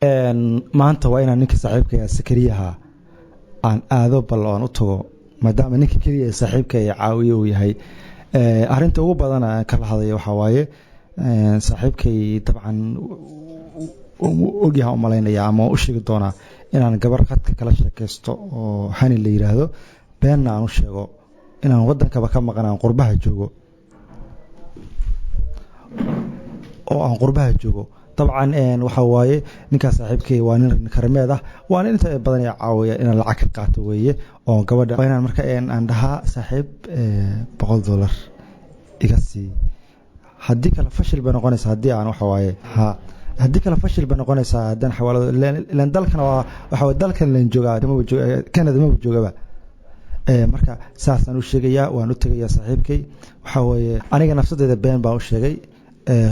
maanta waa inaan ninka saaxiibkaya sakariyaha aan aado bal aan u tago maadaama ninka kaliya saaxiibka ay caawiyo uu yahay arinta ugu badan aan kala hadlayo waxa waaye saaxiibkay dabcan ogyahay umaleynaya ama u sheegi doona inaan gabar khadka kala sheekaysto oo hani la yiraahdo beenna aan u sheego inaan wadankaba ka maqnaan qurbaha joogo oo aan qurbaha joogo طبعا waxa waaye ninka saaxiibkay waa nin karmeed ah waa nin inta badan ay caawiya in lacag ka qaato weeye oo gabadha inaan marka aan dhahaa saaxiib $100 iga sii hadii kala fashil ba noqonaysa hadii aan waxa waaye hadii kala fashil ba noqonaysa hadan xawaalado ilaan dalkana waxa dalkan leen joogaa Canada ma joogaba marka saasaan u sheegaya waan u tagaya saaxiibkay waxa waaye aniga nafsadeeda been baa u sheegay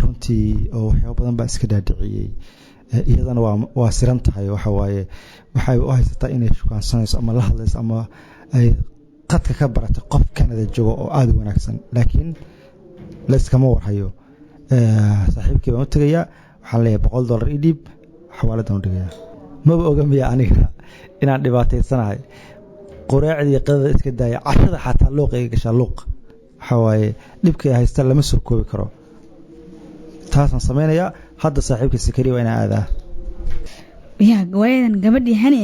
runtii oo waxyaabo badan baa iska dhaadhiciyay iyadana waa siran tahay waxa waaye waxay u haysataa inay shukaansanayso ama la hadlayso ama ay qadka ka barato qof Canada joogo oo aad u wanaagsan laakiin la iskama warhayo saaxiibkii baan u tagaya waxaan leeyahay $100 ii dhiib xawaalada u dhigaya ma ogaamiya aniga inaan dhibaataysanahay qoraacdii qadada iska daaya cashada xataa looqayga gasha looq waxa waaye dhibkay haysta lama soo koobi karo taasan sameynaya hadda saaxiibka sakari waa inaan aadaa wayadan gabadhii hani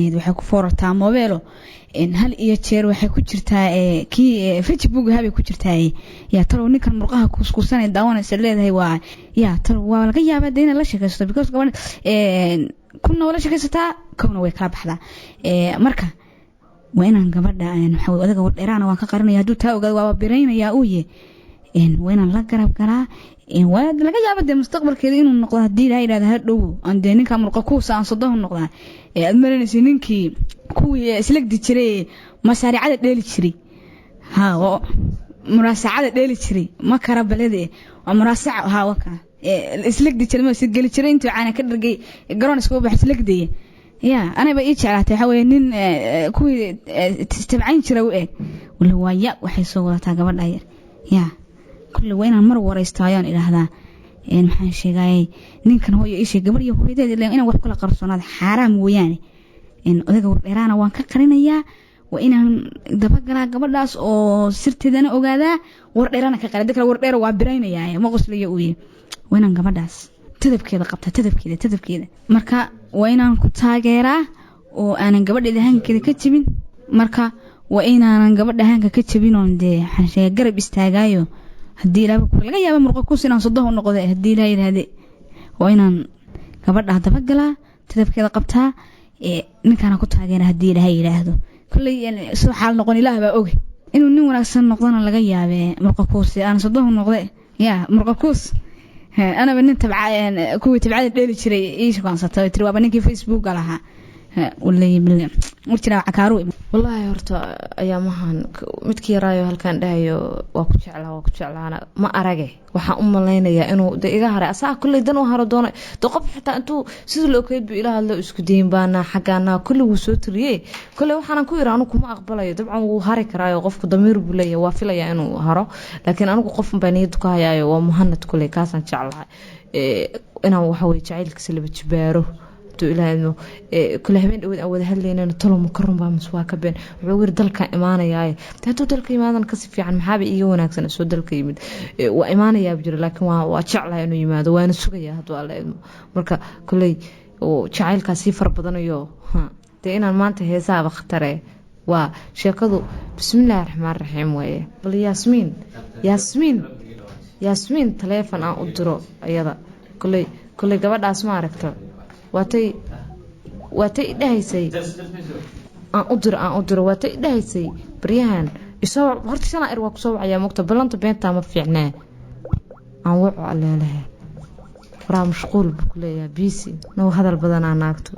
ahayd waxay ku foorartaa mobeelo hal iyo jeer waxay ku jirtaa Facebook habay ku jirtaa talo ninkan murqaha kuskuusanay daawanaysa leedahay waa laga yaabaa in la sheekaysto because gabadha kuna wala sheekaysataa kuna way kala baxdaa marka waa inaan gabadha waxa odaga wardheeraana waan ka qarinaya haduu taa ogaado waa biraynaya وين لا قرب كلا ولد لقى جابت المستقبل كذا إنه النقطة دي لا إلى هذا دو عندنا كم رقاقوس عن صدهم النقطة أدمرنا سنينكي كوي سلك دي تري مساري عدد ليل تري مراسع عدد ليل تري ما كرب بلده ومراسع وكا سلك دي تري ما سجل تري أنتوا عنا كده جي جران سكوب سلك دي أنا بقيت على تحاول إن كوي تستبعين تروي ولا هو وحيصور تاجبر داير كل وين المر وريستايان إلى هذا محن شيء نينكن هو يشي قبل يهودي اللي أنا وح كل قرصنا هذا حرام وياني أذكر إيران وان كقرنيا وإن دبقنا قبل ناس أو سرت ذنا أوجادا ورإيران كقرن ذكر ورإيران وعبرين يعني ما قص لي وين وين قبل ناس تذب كذا قبتها تذب كذا مركا وين كنت هاجرة وأنا قبل إذا هن كذا كتبين مركا وإن أنا قبل ده هن كتبين عندي حنشي قرب استاجايو هدي لا بكل لقى يا مرقكوس إن صدقه النقطة هدي لا هذه وإن قبلها تفجلا تذب كذا قبتها نك أنا كنت هاجينا هدي لا هي هذا كل يعني سو حال نقول لا بأوجي إنه نور أحسن نقطة لقى يا مرقكوس أنا صدقه النقطة يا مرقكوس أنا بنت تبع يعني كوي تبع الليل شري إيش كان صار تروى بنيجي فيسبوك علىها ولا مرتنا عكارو والله هرتا أيامهان متكي رايو هل كان دايو وكتشعلها أنا ما أراجع وحا لينا إنه دقيقة هرا أساء كل دنو هردونا تقف حتى أنتو سيد الأوكيد بإله هلا إسكدين بانا حقانا كل وسوت ريه كل وحنا كوي رانو كما أقبله طبعا وهارك رايو قف ضمير بليه وافله إنه هرا لكن أنا قف بنيتك هيا ومهند كل كاسن شعلها أنا وحوي شعيلك سلبت شباره إلى إنه كل هبين أول هاللينا نطلع مكرم بمسواك بين وعور دلك إيمانة ياي تهتو دلك إيمانة كسف عن محابي إيونا كسن سود دلك يمد وإيمانة يا بجر لكن وأشعلها إنه يماد وين السوقية هدو على إنه مركا كل وشعيل كسيفر بدنا يو تينا ما أنت هزا بختره وشيكذو بسم الله الرحمن الرحيم ويه بل ياسمين تليفون أقدره أيضا كل قبل أسمع ركتر واتي دهيسي aan u diro waatay dhahaysay bariyahan isoo horta sana er waa ku soo wacaya moogta balanta beenta ma fiicnaa aan waco alleelahay waraa mashquul ku leeyahay busy noo hadal badan aan naagto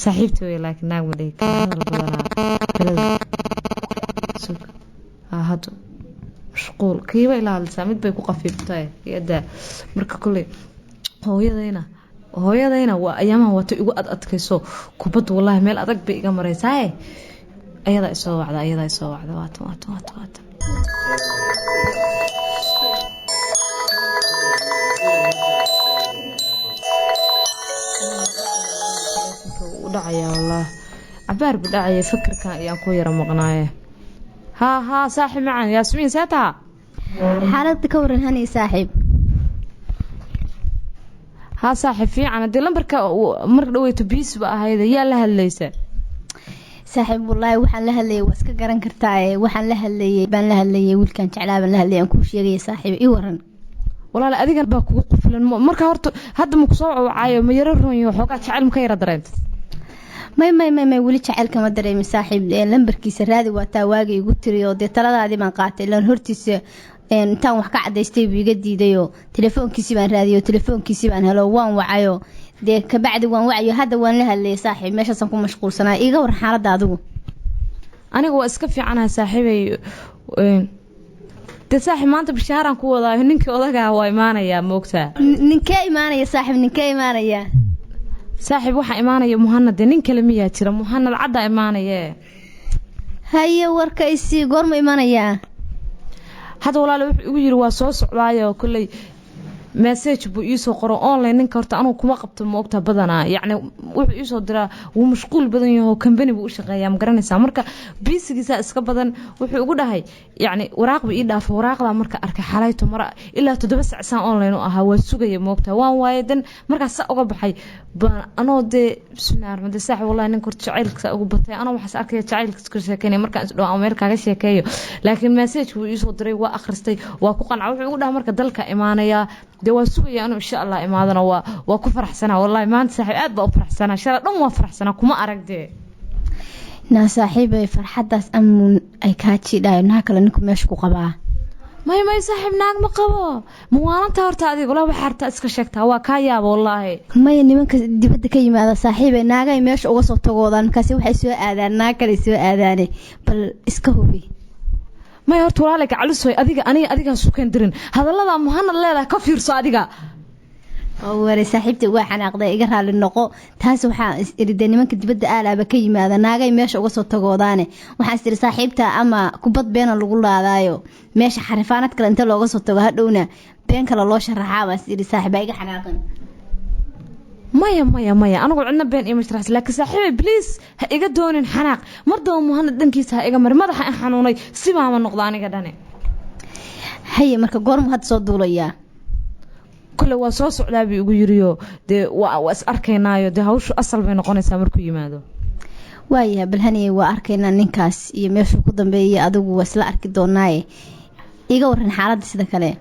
saaxiibtay way laakiin naag ma dhig hadal badan hado mashquul kiiba ilaalisa mid bay ku qafiiftay iyada marka kulay hooyadayna waa ayaamaha wato igu adkayso kubad wallahi meel adag bay iga maraysaa ayada isoo wacda waata udhacaya wallah cabaar badhacaya fikirkan ayaan ku yara maqnaaye ها صاحب معنا ياسمين ساتها حالتك ورن هني صاحب ها صاحب في عنا دي لمبركا مر دويتو بيس با هيدا يا لها ليسه صاحب والله waxaan la hadlayay waa iska garan kartaa waxaan la hadlayay baan la hadlayay wiilkan jeclaaban la hadlayay aan ku sheegay saaxiib ii waran walaal adiga baa kugu quflan marka horta hadda ma ku soo wacaayo ma yara roonyo xogaa jacayl ma ka yara dareentay may wali jacaylka ma dareemin saaxiib lambarkiisa raadi waa taa waagay igu tiriyo de taladaadii baan qaatay lan hortiisa intaan wax ka cadaystay buu iga diidayo telefoonkiisa baan raadiyo telefoonkiisa baan helo waan wacayo de ka bacdi waan wacayo hadda waan la hadlay saaxiib meeshaas ku mashquulsanaa iga war xaaladda adigu aniga waa iska fiicanahay saaxiibay de saaxiib maanta bishaaran ku wadaayo ninkii odaga waa imaanaya moogtaa ninkee imaanaya saaxiib ninkee imaanaya saaxiib waxa imaanaya muhanad nin kale miyaa jira muhanad cadda imaanaya haye warka isi goorma imaanaya hada walaal wuxuu igu yiri waa soo socdaayo kullay message buu ii soo qoro online ninka horta anu kuma qabto moogta badana yaani wuxuu ii soo diraa wuu mashquul badan yahay company buu u shaqeeyaa ma garanaysaa marka biisigiisa iska badan wuxuu ugu dhahay yaani waraaq bii dhaafo waraaqda marka arkay xalayto mar ilaa 7 saac saan online u ahaa waa sugaya moogta waan waayadan markaas uga baxay anoo de bismillaah rahmaan saaxiib wallahi ninka horta jacaylkiisa ugu batay anoo waxaas arkay jacaylkiisa ka sheekeynay markaan is dhawaa meel kaaga sheekeeyo laakiin message buu ii soo diray waa akhristay waa ku qancay wuxuu ugu dhahay marka dalka imaanaya de waa sugaya inuu insha Allah imaadana waa ku faraxsana wallahi maanta saaxiib aad baa u faraxsana shala dhan waa faraxsana kuma aragde na saaxiibay farxadaas amun ay ka jiidhay naag kale ninku meesha ku qabaa may saaxiib naag ma qabo muwaananta horta adiga la waxarta iska sheegtaa waa ka yaab wallahi may nimanka dibadda ka yimaada saaxiibay naagay meesha uga soo tagoodaan markaas waxay soo aadaan naag kale soo aadaane bal iska hubi ما يهرت ولا لك على سوي أديك سكان درين هذا الله مهنا لا كفير صادقة أول صاحبتي واحد أقدر يقرأ للنقو تاس وحا إردني ما كنت بدي ألعب كي ماذا ناقي ماشي وقصة تقوداني وحاستري صاحبتها أما كبط بين اللي هذايو ماشي حرفانات كلا أنت لو قصة تقودونا بين كلا الله شرحها واستري صاحبة يجي حناقن مايا أنا قول عنا بين إيه مش رأس لكن صاحبي بليز هيجا دون حناق مرضى مهند دنكيس هيجا ماذا حنوني سيبها من نقضاني قداني هي مركا قرم هاد صدوليا كل واسوس على بيجريو ده واس أركينايو ده هوش أصل بين قناة مركو يمادو وايا بالهني وأركينا ننكاس يمشي قدام بي أدو واسلا أركي دوناي إيجا ورن حالات سيدا كله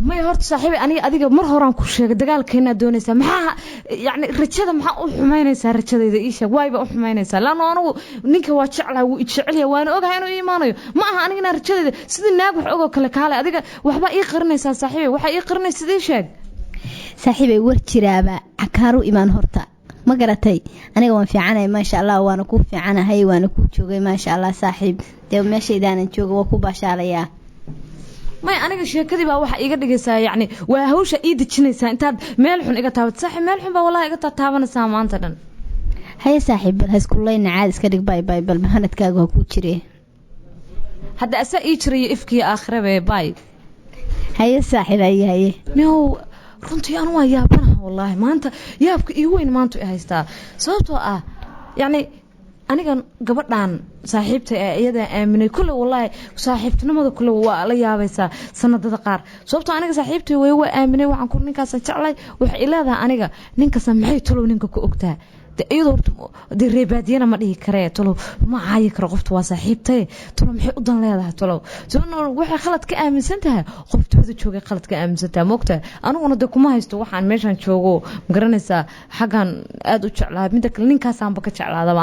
ما يهرت صاحبي أنا أديك مر هران كوشة دجال كنا دونيسا محا يعني رجدا محا أحمينيسا رجدا إذا إيش وايب أحمينيسا لأنه أنا نيك واتشعله ويتشعله وأنا أجا أنا إيمانه ما أنا رجدا سيد الناق وحقه كله كله أديك وحبا يقرنيسا صاحبي وحا يقرنيس ذي شيء صاحبي ورتشرابا عكارو إيمان هرتا ما قرأتي أنا قوم في عنا ما شاء الله وأنا كوب في عنا هاي وأنا كوب شوقي ما شاء الله صاحب ده ماشي دانا شوقي وكوب شاليا ما أنا شيء بقى واحد يقدر يسا يعني وهوش إيد تشنيسا أنت ملحون إجا تابت صاحب ملحون بقى والله إجا تابنا سامان تدن هاي صاحب هاس كلين عادس كدك باي بل مهند كاجو كوتشري هذا أسا يشري إفكي آخره باي هاي صاحب هاي ميو runtii aan waa yaabanahay wallahi maanta yaabka ii weyn maanta ay haystaa sababtoo ah yani aniga gabadhan saaxiibta iyada aaminay kullu wallahi saaxiibtinimada kullu waa la yaabaysaa sanadada qaar sababtoo aniga saaxiibtay way aaminay waxaan ku ninkaas jeclay waxa ilaadaa aniga ninkaas maxay tolo ninka ku ogtaa iyadoo reebaadiyana ma dhihi karee tolo ma caayi karo qoftu waa saaxiibtay tolo maxay u dan leedahay tolo sababtoo waxa khalad ka aaminsan tahay qoftooda joogay khalad ka aaminsan tahay moogta aniguna de kuma haysto waxaan meeshan joogo ma garanaysaa xagan aad u jeclaa midda kale ninkaas aan ba ka jeclaadaba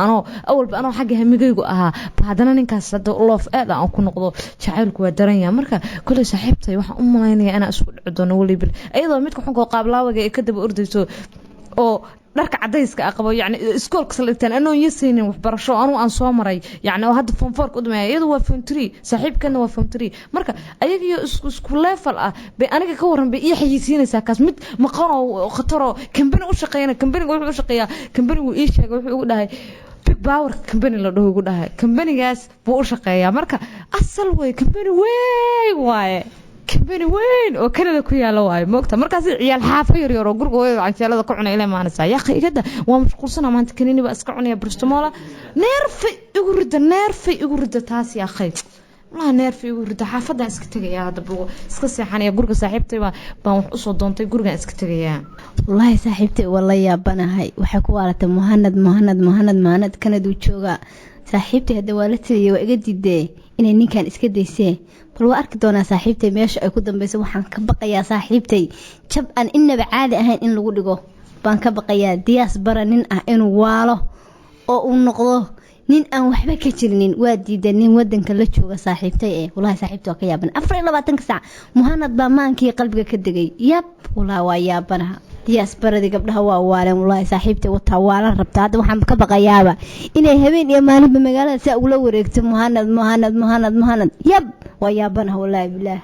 awalba anoo xagga hamigaygu ahaa baadana ninkaas hadda loof aad aan ku noqdo jacaylku waa daran yahay marka kulay saaxiibtay waxaan u malaynayaa inaan isku dhici doono waliba iyadoo midka xunkoo qaablaawaga ee ka daba ordayso oo dharka cadayska aqabo yani iskoolka salagtaan anoo yasaynin wax barasho anoo aan soo maray yani oo hadda form 4 u dhameeyay iyadu waa form 3 saaxiibkana waa form 3 marka ayaga isku level ah bay aniga ka waran bay ii xayisiinaysaa kaas mid maqan oo khatar oo company u shaqeeyna company wuxuu u shaqeeyaa company uu ii sheegay wuxuu ugu dhahay big power company la dhaho ugu dhahay companygaas buu u shaqeeyaa marka asal way company way كبني وين وكندا ku yaalo way moogta markaas ciyaal xaafo yar yar oo gurigooda canjeelada ku cunay ilaa maanaysa yaa qiigada waa mashquulsana maanta kanini ba iska cunaya bristomola neerfi igu rida taas yaa qayb والله neerfi igu rida xaafadan iska tagaya hada buu iska seexanaya guriga saaxiibtay baan wax u soo doontay gurigan iska tagaya wallahi saaxiibtay wala yaabanahay waxa ku waarata muhanad kanadu jooga saaxiibtay hada waa la tiriyay waa iga diiday inay ninkan iska daysay bal waa arki doonaa saaxiibtay meesha ay ku dambayso waxaan ka baqayaa saaxiibtay jab aan inaba caadi ahayn in lagu dhigo baan ka baqayaa diyaas bara nin ah inuu waalo oo uu noqdo nin aan waxba ka jirinin waa diiday nin wadanka la jooga saaxiibtay wallahi saaxiibtay waa ka yaaban 24 saac muhanad baa maankii qalbiga ka degay yab wallahi waa yaabanaha diyaas baradii gabdhaha waa waalan wallahi saaxiibtay wata waalan rabta hadda waxaan ka baqayaaba inay habeen iyo maalinba magaalada si ugu la wareegto muhanad yab waa yaabanaha wallahi billah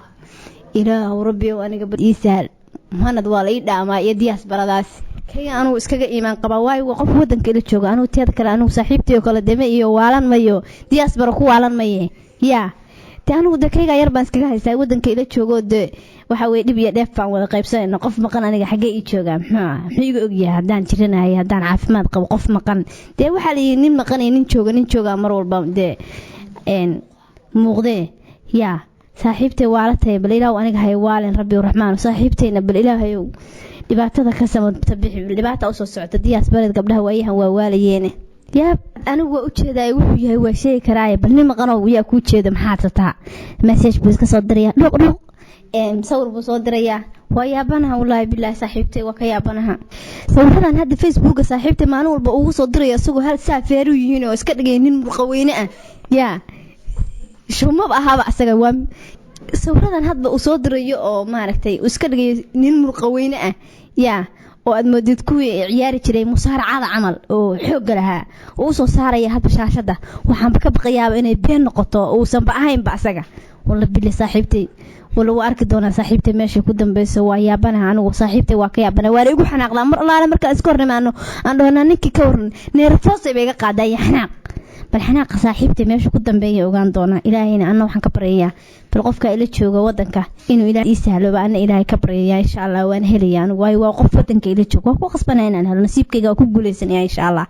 ilaahu rabbi oo aniga badiisal muhanad waa la ii dhaamaa iyo diyaas baradaas kaya anu iskaga iimaan qaba waay qof wadanka ila jooga anu teed kale anu saaxiibtay oo kala deme iyo waalan mayo diyaas bara ku waalan maye yaa taanu dadkayga yar baan iskaga haystaa wadanka ila joogo waxa way dhib iyo dheef baan wada qaybsanayna qof maqan aniga xagee ii jooga maxaa iga ogyahay hadaan jiranahay hadaan caafimaad qabo qof maqan waxa la nin maqan nin jooga mar walba muuqdee yaa saaxiibtay waalatay bal ilaahu aniga hay waalan rabbi raxmaan saaxiibtayna bal ilaahay dhibaatada ka samata bixi dhibaato u soo socota diyaas bareed gabdhaha waayahan waa waalayeene yaa anigu waa u jeedaa wuxuu yahay waa sheegi karaa bal nin maqan oo yaa ku jeeda maxaa tataa message buu iska soo diraya dhuq sawir buu soo diraya waa yaabanaha wallahi billahi saaxiibtay waa ka yaabanaha sawiradan hadda facebooka saaxiibtay maalin walba ugu soo diraya isagoo hal saa feeru yihiin oo iska dhigay nin murqaweyne ah yaa shumab ahaba asaga waa sawiradan hadba uu soo dirayo oo maaragtay iska dhigay nin murqaweyne ah yaa oo aad moodid kuwii ciyaari jiray musaaracada camal oo xoog lahaa oo soo saaraya hadba shaashada waxaan ka baqayaa inay been noqoto oo uusan ba ahayn ba asaga wala bilaa saaxiibtay wala waa arki doonaa saaxiibtay meesha ku dambayso waa yaabanaha anigu saaxiibtay waa ka yaabana waa igu xanaaqdaa mar allaale marka iska hornimaano aan doonaa ninkii ka waran neerfoosay bay iga qaaday xanaaq bal xanaaqa saaxiibtay meesha ku dambeeyay ogaan doona ilaahayna anna waxaan ka baryayaa bal qofka ila jooga wadanka inuu ilaahay sahlo baan ilaahay ka baryayaa insha Allah waan helayaa anigu waa qof wadanka ila jooga ku qasbanaa inaan helo nasiibkayga ku guuleysanaya insha Allah